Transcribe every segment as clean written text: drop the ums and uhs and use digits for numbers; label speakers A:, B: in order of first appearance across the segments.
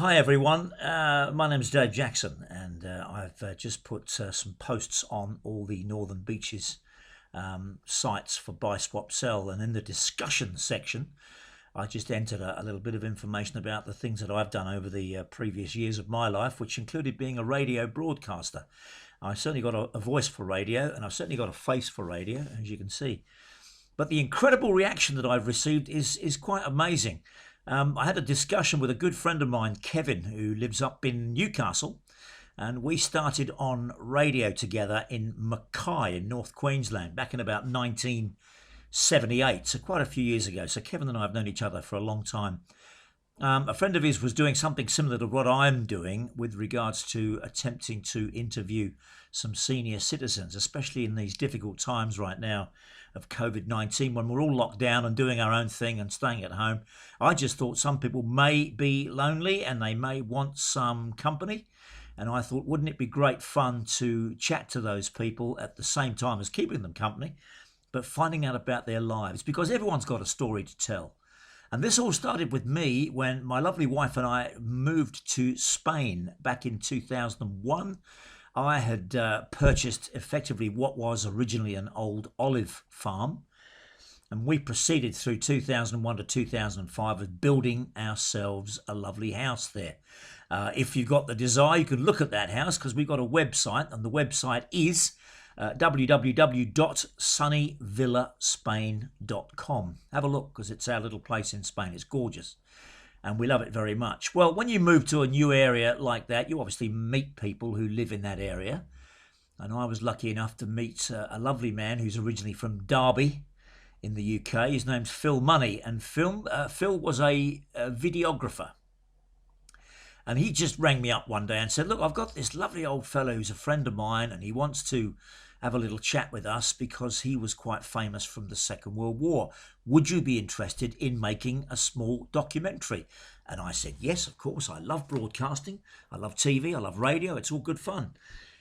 A: Hi everyone, my name's Dave Jackson, and I've just put some posts on all the Northern Beaches sites for buy, swap, sell, and in the discussion section, I just entered a little bit of information about the things that I've done over the previous years of my life, which included being a radio broadcaster. I certainly got a voice for radio, and I've certainly got a face for radio, as you can see. But the incredible reaction that I've received is quite amazing. I had a discussion with a good friend of mine, Kevin, who lives up in Newcastle, and we started on radio together in Mackay in North Queensland back in about 1978, so quite a few years ago. So Kevin and I have known each other for a long time. A friend of his was doing something similar to what I'm doing with regards to attempting to interview some senior citizens, especially in these difficult times right now of COVID-19, when we're all locked down and doing our own thing and staying at home. I just thought some people may be lonely and they may want some company. And I thought, wouldn't it be great fun to chat to those people at the same time as keeping them company, but finding out about their lives, because everyone's got a story to tell. And this all started with me when my lovely wife and I moved to Spain back in 2001. I had purchased effectively what was originally an old olive farm, and we proceeded through 2001 to 2005 with building ourselves a lovely house there. If you've got the desire, you can look at that house, because we've got a website, and the website is www.sunnyvillaspain.com. Have a look, because it's our little place in Spain. It's gorgeous and we love it very much. Well, when you move to a new area like that, you obviously meet people who live in that area. And I was lucky enough to meet a lovely man who's originally from Derby in the UK. His name's Phil Money, and Phil was a videographer. And he just rang me up one day and said, look, I've got this lovely old fellow who's a friend of mine, and he wants to have a little chat with us because he was quite famous from the Second World War. Would you be interested in making a small documentary? And I said, yes, of course. I love broadcasting. I love TV. I love radio. It's all good fun.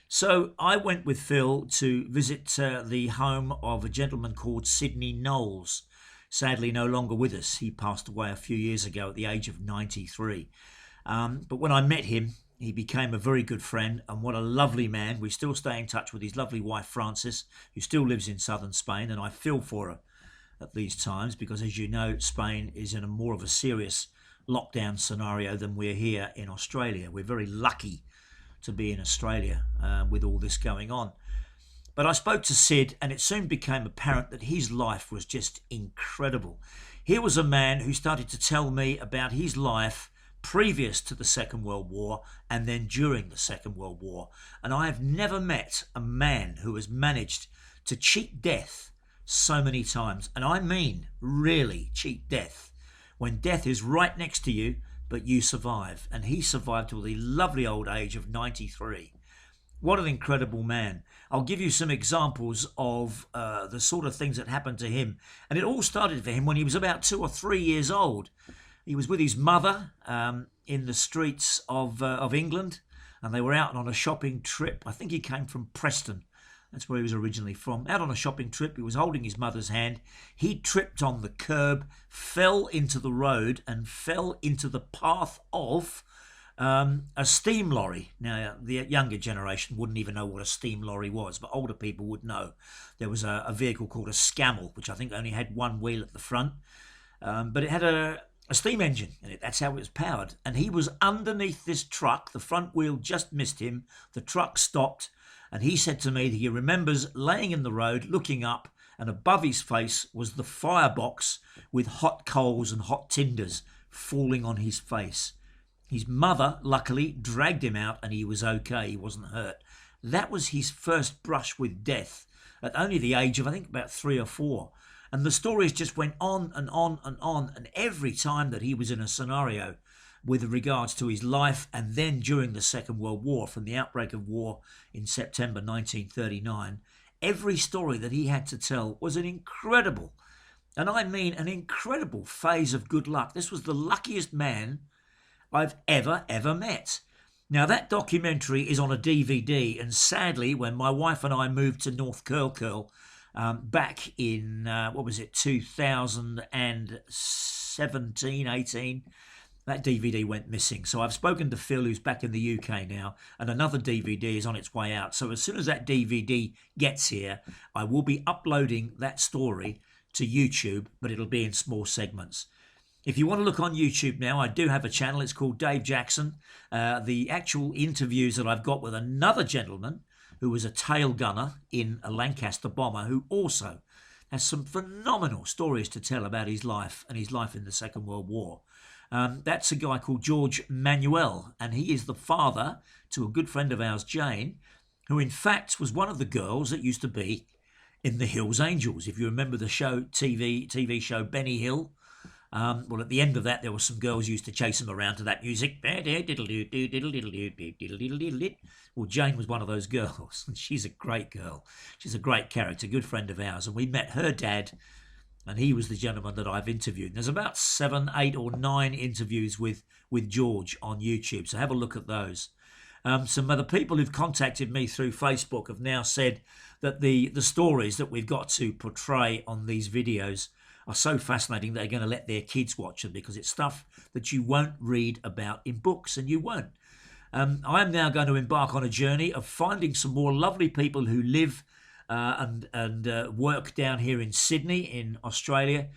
A: So I went with Phil to visit the home of a gentleman called Sidney Knowles, sadly no longer with us. He passed away a few years ago at the age of 93. But when I met him, he became a very good friend, and what a lovely man. We still stay in touch with his lovely wife, Frances, who still lives in southern Spain, and I feel for her at these times because, as you know, Spain is in a more of a serious lockdown scenario than we're here in Australia. We're very lucky to be in Australia with all this going on. But I spoke to Sid, and it soon became apparent that his life was just incredible. Here was a man who started to tell me about his life previous to the Second World War and then during the Second World War. And I have never met a man who has managed to cheat death so many times. And I mean really cheat death, when death is right next to you, but you survive. And he survived to the lovely old age of 93. What an incredible man. I'll give you some examples of the sort of things that happened to him. And it all started for him when he was about 2 or 3 years old. He was with his mother in the streets of England, and they were out on a shopping trip. I think he came from Preston. That's where he was originally from. Out on a shopping trip, he was holding his mother's hand. He tripped on the curb, fell into the road, and fell into the path of a steam lorry. Now, the younger generation wouldn't even know what a steam lorry was, but older people would know. There was a vehicle called a Scamel, which I think only had one wheel at the front, but it had a steam engine in it. That's how it was powered. And he was underneath this truck. The front wheel just missed him. The truck stopped. And he said to me that he remembers laying in the road, looking up, and above his face was the firebox with hot coals and hot tinders falling on his face. His mother, luckily, dragged him out and he was okay. He wasn't hurt. That was his first brush with death at only the age of, I think, about 3 or 4. And the stories just went on and on and on. And every time that he was in a scenario with regards to his life, and then during the Second World War, from the outbreak of war in September 1939, every story that he had to tell was an incredible, and I mean an incredible phase of good luck. This was the luckiest man I've ever met. Now, that documentary is on a DVD, and sadly, when my wife and I moved to North Curl back in, 2017, 18, that DVD went missing. So I've spoken to Phil, who's back in the UK now, and another DVD is on its way out. So as soon as that DVD gets here, I will be uploading that story to YouTube, but it'll be in small segments. If you want to look on YouTube now, I do have a channel. It's called Dave Jackson. The actual interviews that I've got with another gentleman who was a tail gunner in a Lancaster bomber, who also has some phenomenal stories to tell about his life and his life in the Second World War. That's a guy called George Manuel, and he is the father to a good friend of ours, Jane, who in fact was one of the girls that used to be in the Hills Angels. If you remember the show, TV show Benny Hill. Well, at the end of that, there were some girls used to chase him around to that music. Well, Jane was one of those girls, and she's a great girl. She's a great character, good friend of ours, and we met her dad, and he was the gentleman that I've interviewed. And there's about 7, 8 or 9 interviews with George on YouTube, so have a look at those. Some other people who've contacted me through Facebook have now said that the stories that we've got to portray on these videos are so fascinating they're going to let their kids watch them, because it's stuff that you won't read about in books, and you won't. I am now going to embark on a journey of finding some more lovely people who live and work down here in Sydney, in Australia.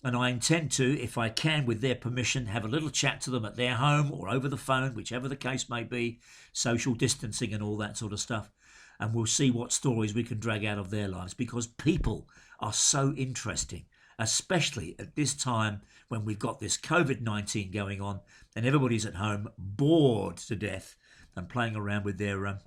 A: And I intend to, if I can, with their permission, have a little chat to them at their home or over the phone, whichever the case may be, social distancing and all that sort of stuff. And we'll see what stories we can drag out of their lives, because people are so interesting, especially at this time when we've got this COVID-19 going on and everybody's at home bored to death and playing around with their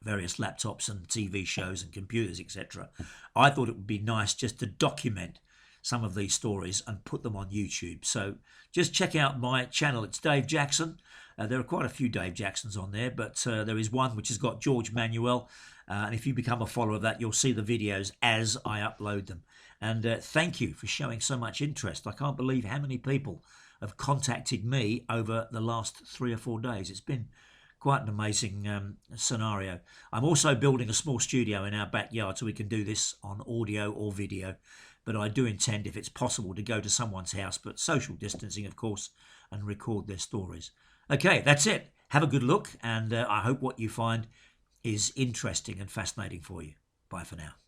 A: various laptops and TV shows and computers, etc. I thought it would be nice just to document some of these stories and put them on YouTube. So just check out my channel. It's Dave Jackson. There are quite a few Dave Jacksons on there, but there is one which has got George Manuel. And if you become a follower of that, you'll see the videos as I upload them. And thank you for showing so much interest. I can't believe how many people have contacted me over the last 3 or 4 days. It's been quite an amazing scenario. I'm also building a small studio in our backyard so we can do this on audio or video. But I do intend, if it's possible, to go to someone's house, but social distancing, of course, and record their stories. Okay, that's it. Have a good look, and I hope what you find is interesting and fascinating for you. Bye for now.